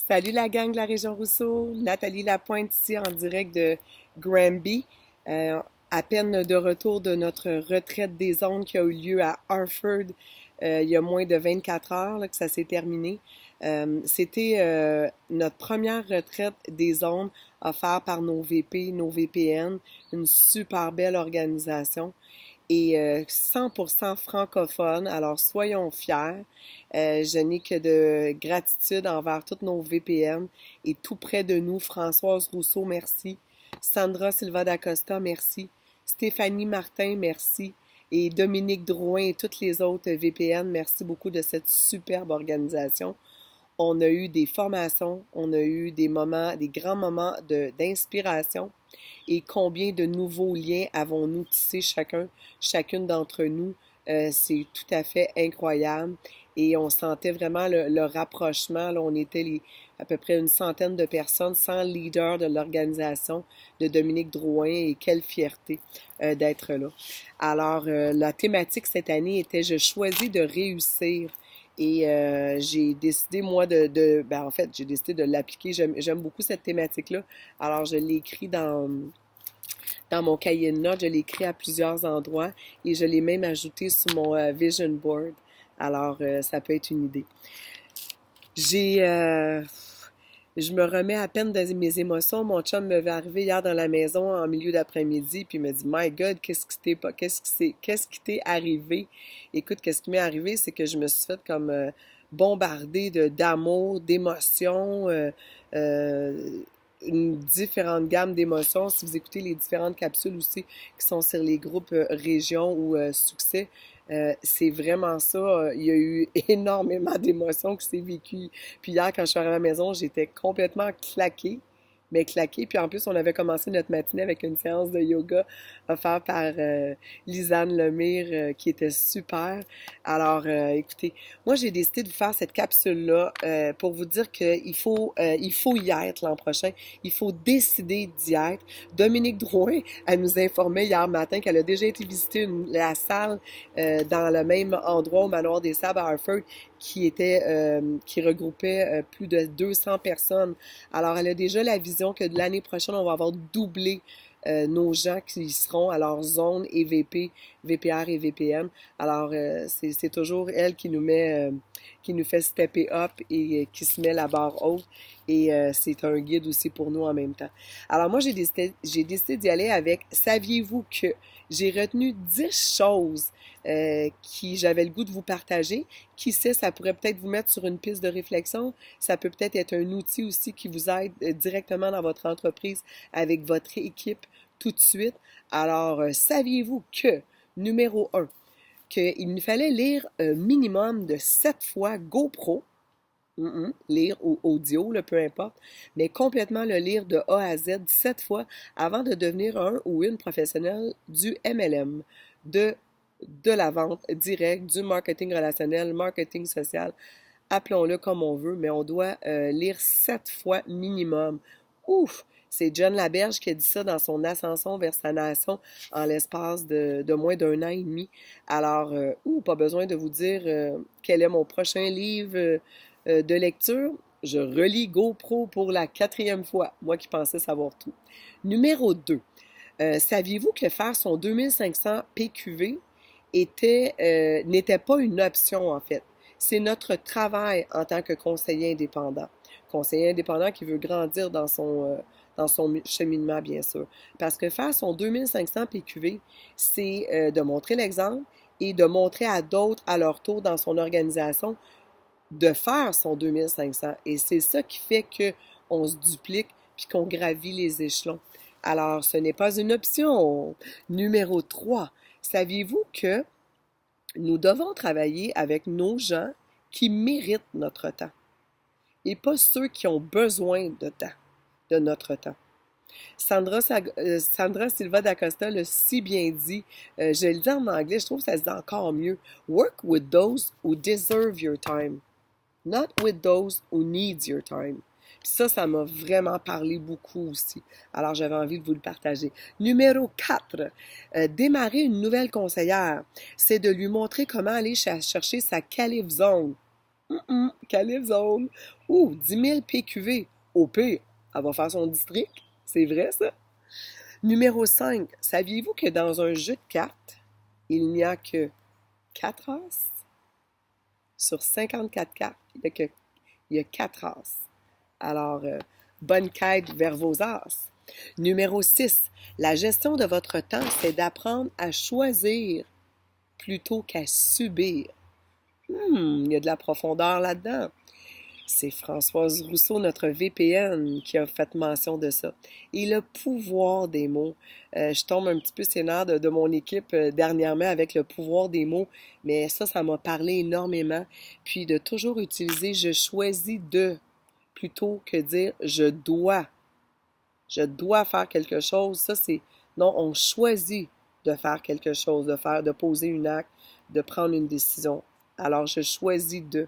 Salut la gang de la région Rousseau, Nathalie Lapointe ici en direct de Granby. Euh, à peine de retour de notre retraite des ondes qui a eu lieu à Harford il y a moins de 24 heures là, que ça s'est terminé. C'était notre première retraite des ondes offerte par nos VP, nos VPN, une super belle organisation et 100% francophone. Alors, soyons fiers. Je n'ai que de gratitude envers tous nos VPN et tout près de nous, Françoise Rousseau, merci. Sandra Silva d'Acosta, merci. Stéphanie Martin, merci. Et Dominique Drouin et toutes les autres VPN, merci beaucoup de cette superbe organisation. On a eu des formations, on a eu des moments, des grands moments d'inspiration. Et combien de nouveaux liens avons-nous tissés chacune d'entre nous? C'est tout à fait incroyable. Et on sentait vraiment le rapprochement. Là, on était à peu près une centaine de personnes sans leader de l'organisation de Dominique Drouin. Et quelle fierté d'être là. Alors, la thématique cette année était « Je choisis de réussir ». Et j'ai décidé, moi, en fait, j'ai décidé de l'appliquer. J'aime beaucoup cette thématique-là. Alors, je l'ai écrit dans mon cahier de notes. Je l'ai écrit à plusieurs endroits et je l'ai même ajouté sur mon vision board. Alors, ça peut être une idée. J'ai... Je me remets à peine de mes émotions. Mon chum me va arriver hier dans la maison en milieu d'après-midi, puis il me dit My God, qu'est-ce qui t'est arrivé? Écoute, qu'est-ce qui m'est arrivé, c'est que je me suis fait comme bombarder d'amour, d'émotions, une différente gamme d'émotions. Si vous écoutez les différentes capsules aussi qui sont sur les groupes régions ou succès, c'est vraiment ça. Il y a eu énormément d'émotions qui s'est vécues. Puis hier, quand je suis arrivée à la maison, j'étais complètement claquée. Mais claquée. Puis en plus, on avait commencé notre matinée avec une séance de yoga offerte par Lisanne Lemire qui était super. Alors, écoutez, moi, j'ai décidé de vous faire cette capsule-là pour vous dire il faut y être l'an prochain. Il faut décider d'y être. Dominique Drouin, elle nous informait hier matin qu'elle a déjà été visiter la salle dans le même endroit au Manoir des Sables à Harford qui regroupait plus de 200 personnes. Alors, elle a déjà la vision que de l'année prochaine, on va avoir doublé nos gens qui y seront à leur zone EVP, VPR et VPN. Alors, c'est toujours elle qui nous fait stepper up et qui se met la barre haute. Et c'est un guide aussi pour nous en même temps. Alors, moi, j'ai décidé d'y aller avec Saviez-vous que j'ai retenu 10 choses qui j'avais le goût de vous partager. Qui sait, ça pourrait peut-être vous mettre sur une piste de réflexion. Ça peut peut-être être un outil aussi qui vous aide directement dans votre entreprise avec votre équipe tout de suite. Alors, saviez-vous que, numéro 1, qu'il nous fallait lire un minimum de 7 fois GoPro, lire ou audio, là, peu importe, mais complètement le lire de A à Z 7 fois avant de devenir un ou une professionnelle du MLM, de la vente directe, du marketing relationnel, marketing social, appelons-le comme on veut, mais on doit lire 7 fois minimum. Ouf! C'est John Laberge qui a dit ça dans son ascension vers sa nation en l'espace de moins d'un an et demi. Alors, pas besoin de vous dire quel est mon prochain livre de lecture. Je relis GoPro pour la 4e fois, moi qui pensais savoir tout. Numéro 2. Saviez-vous que faire son 2500 PQV n'était pas une option, en fait. C'est notre travail en tant que conseiller indépendant. Conseiller indépendant qui veut grandir dans son cheminement, bien sûr. Parce que faire son 2500 PQV, c'est de montrer l'exemple et de montrer à d'autres, à leur tour, dans son organisation, de faire son 2500. Et c'est ça qui fait qu'on se duplique puis qu'on gravit les échelons. Alors, ce n'est pas une option. Numéro 3. Saviez-vous que nous devons travailler avec nos gens qui méritent notre temps et pas ceux qui ont besoin de temps, de notre temps? Sandra Silva d'Acosta l'a si bien dit, je le dis en anglais, je trouve que ça se dit encore mieux. Work with those who deserve your time, not with those who need your time. Puis ça m'a vraiment parlé beaucoup aussi. Alors, j'avais envie de vous le partager. Numéro 4, démarrer une nouvelle conseillère, c'est de lui montrer comment aller chercher sa calife zone. Calibre zone. Ouh, 10 000 PQV. Au pire, elle va faire son district. C'est vrai, ça? Numéro 5. Saviez-vous que dans un jeu de cartes, il n'y a que 4 as? Sur 54 cartes, il y a 4 as. Alors, bonne quête vers vos as. Numéro 6. La gestion de votre temps, c'est d'apprendre à choisir plutôt qu'à subir. Il y a de la profondeur là-dedans. C'est Françoise Rousseau, notre VPN, qui a fait mention de ça. Et le pouvoir des mots. Je tombe un petit peu sénère de mon équipe dernièrement avec le pouvoir des mots, mais ça m'a parlé énormément. Puis de toujours utiliser je choisis de plutôt que dire je dois. Je dois faire quelque chose. Ça, c'est non, on choisit de faire quelque chose, de poser une acte, de prendre une décision. Alors, je choisis de.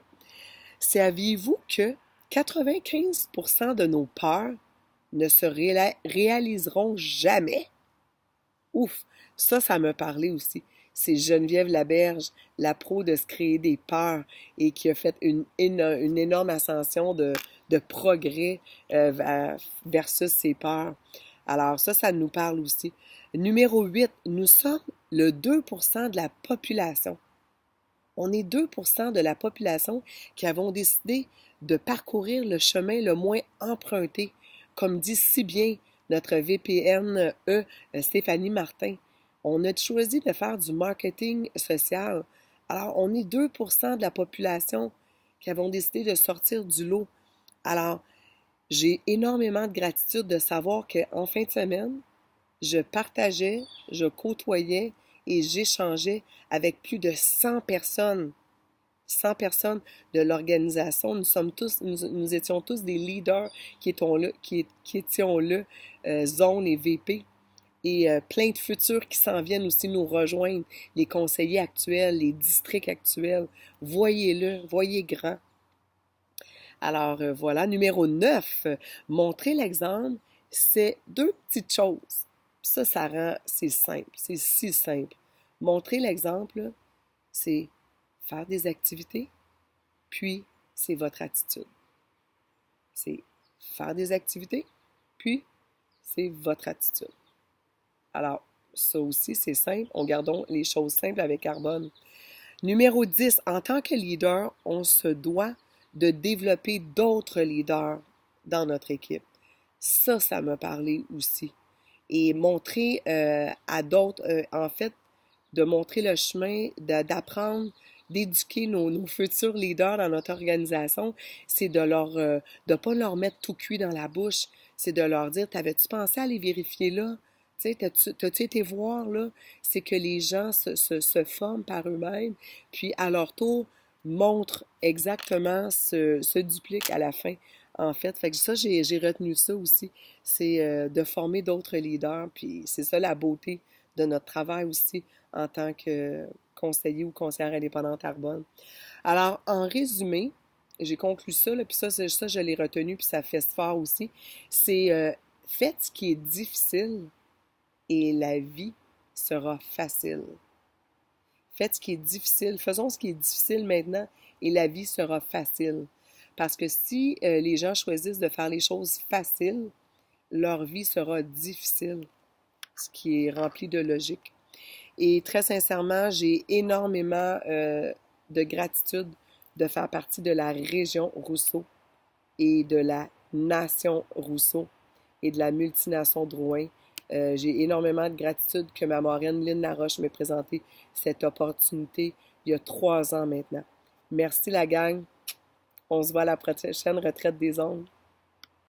Saviez-vous que 95% de nos peurs ne se réaliseront jamais? Ouf, ça me parlait aussi. C'est Geneviève Laberge, la pro de se créer des peurs et qui a fait une énorme ascension de progrès versus ses peurs. Alors ça nous parle aussi. Numéro 8, nous sommes le 2% de la population. On est 2% de la population qui avons décidé de parcourir le chemin le moins emprunté, comme dit si bien notre VPN Stéphanie Martin. On a choisi de faire du marketing social. Alors, on est 2% de la population qui avons décidé de sortir du lot. Alors, j'ai énormément de gratitude de savoir qu'en fin de semaine, je partageais, je côtoyais et j'échangeais avec plus de 100 personnes. 100 personnes de l'organisation. Nous étions tous des leaders qui étions là, zone et VP. Et plein de futurs qui s'en viennent aussi nous rejoindre, les conseillers actuels, les districts actuels. Voyez-le, voyez grand. Alors voilà, numéro 9, montrer l'exemple, c'est deux petites choses. Ça rend, c'est simple, c'est si simple. Montrer l'exemple, c'est faire des activités, puis c'est votre attitude. C'est faire des activités, puis c'est votre attitude. Alors, ça aussi, c'est simple. On gardons les choses simples avec Carbone. Numéro 10, en tant que leader, on se doit de développer d'autres leaders dans notre équipe. Ça m'a parlé aussi. Et montrer à d'autres, en fait, de montrer le chemin, d'apprendre, d'éduquer nos futurs leaders dans notre organisation, c'est de pas leur mettre tout cuit dans la bouche, c'est de leur dire, t'avais-tu pensé à aller vérifier là? Tu sais, t'as-tu été voir là? C'est que les gens se forment par eux-mêmes, puis à leur tour, montrent exactement, se dupliquent à la fin, en fait. Fait que ça, j'ai retenu ça aussi, c'est de former d'autres leaders, puis c'est ça la beauté de notre travail aussi en tant que conseiller ou conseillère indépendante Arbonne. Alors, en résumé, j'ai conclu ça, là, puis ça, je l'ai retenu, puis ça fait fort aussi, c'est faites ce qui est difficile et la vie sera facile. Faites ce qui est difficile, faisons ce qui est difficile maintenant et la vie sera facile. Parce que si les gens choisissent de faire les choses faciles, leur vie sera difficile, ce qui est rempli de logique. Et très sincèrement, j'ai énormément de gratitude de faire partie de la région Rousseau et de la nation Rousseau et de la multination Drouin. J'ai énormément de gratitude que ma marraine Lynn Laroche m'ait présenté cette opportunité il y a 3 ans maintenant. Merci la gang. On se voit à la prochaine retraite des ondes.